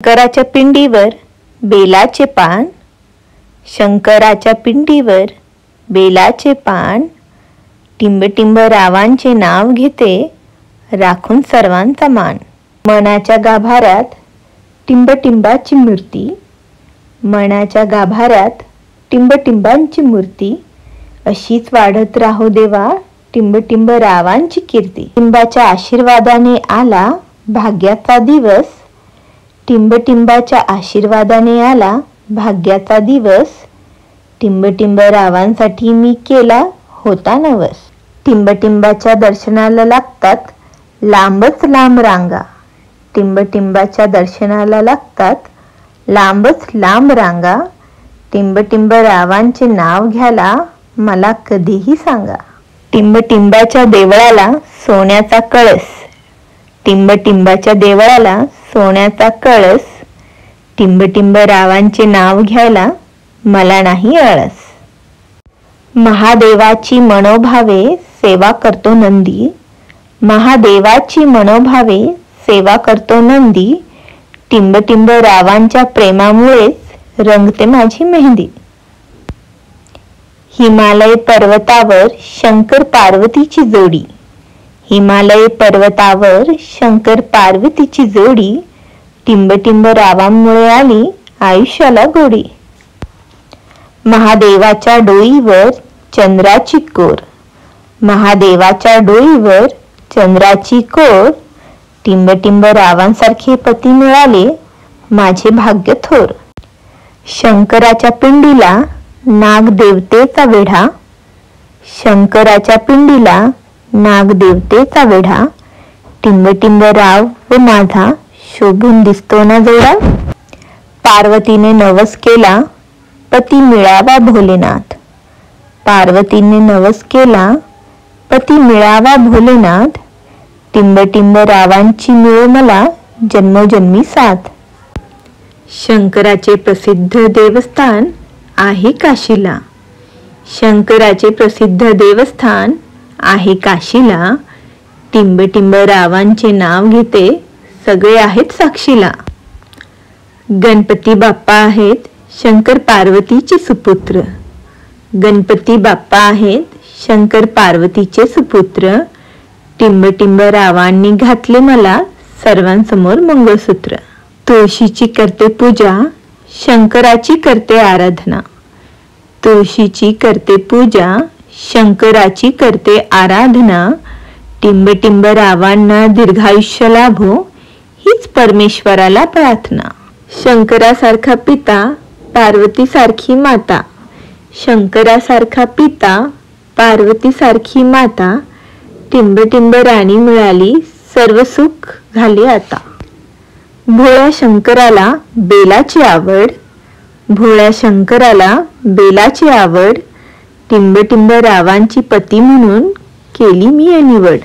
शंकराच्या पिंडीवर बेलाचे पान, शंकराच्या पिंडीवर बेलाचे पान, टिंबटिंब रावांचे नाव घेते, राखून सर्वांचा मान. मनाच्या गाभाऱ्यात टिंबटिंबाची मूर्ती, मनाच्या गाभाऱ्यात टिंबटिंबांची मूर्ती, अशीच वाढत राहो देवा टिंबटिंब रावांची कीर्ती. टिंबाच्या आशीर्वादाने आला भाग्याचा दिवस, टिंबटिंबाच्या आशीर्वादाने आला भाग्याचा दिवस, टिंबटिंब रावांसाठी मी केला होता नवस. टिंबटिंबाच्या दर्शनाला लागतात लांबच लांब रांगा, टिंबटिंबाच्या दर्शनाला लागतात लांबच लांब रांगा, टिंबटिंब रावांचे नाव घ्यायला मला कधीही सांगा. टिंबटिंबाच्या देवळाला सोन्याचा कळस, टिंबटिंबाच्या देवळाला सोन्याचा कळस, टिंबटिंब रावांचे नाव घ्यायला मला नाही आळस. महादेवाची मनोभावे सेवा करतो नंदी, महादेवाची मनोभावे सेवा करतो नंदी, टिंबटिंब रावांच्या प्रेमामुळेच रंगते माझी मेहंदी. हिमालय पर्वतावर शंकर पार्वतीची जोडी, हिमालय पर्वतावर शंकर पार्वतीची जोडी, टिंबटिंब रावांमुळे आली आयुष्याला गोडी. महादेवाच्या डोईवर चंद्राची कोर, महादेवाच्या डोईवर चंद्राची कोर, टिंबटिंब रावांसारखे पती मिळाले माझे भाग्य थोर. शंकराच्या पिंडीला नागदेवतेचा वेढा, शंकराच्या पिंडीला नागदेवतेचा वेढा, टिंबटिंब राव व माझा शोभून दिसतो ना जोडा. पार्वतीने नवस केला पती मिळावा भोलेनाथ, पार्वतीने नवस केला पती मिळावा भोलेनाथ, टिंबटिंब रावांची मिळो मला जन्मोजन्मी साथ. शंकराचे प्रसिद्ध देवस्थान आहे काशीला, शंकराचे प्रसिद्ध देवस्थान आहे काशीला, टिंबटिंब रावांचे नाव घेते सगळे आहेत साक्षीला. गणपती बाप्पा आहेत शंकर पार्वतीचे सुपुत्र, गणपती बाप्पा आहेत शंकर पार्वतीचे सुपुत्र, टिंबटिंब रावांनी घातले मला सर्वांसमोर मंगळसूत्र. तुळशीची करते पूजा शंकराची करते आराधना, तुळशीची करते पूजा शंकराची करते आराधना, टिंबटिंब रावांना दीर्घायुष्य लाभो हीच परमेश्वराला प्रार्थना. शंकरासारखा पिता पार्वतीसारखी माता, शंकरासारखा पिता पार्वतीसारखी माता, टिंबटिंब राणी मिळाली सर्व सुख झाले आता. भोळ्या शंकराला बेलाची आवड, भोळ्या शंकराला बेलाची आवड, टिंबटिंब रावांची पती म्हणून केली मी निवड.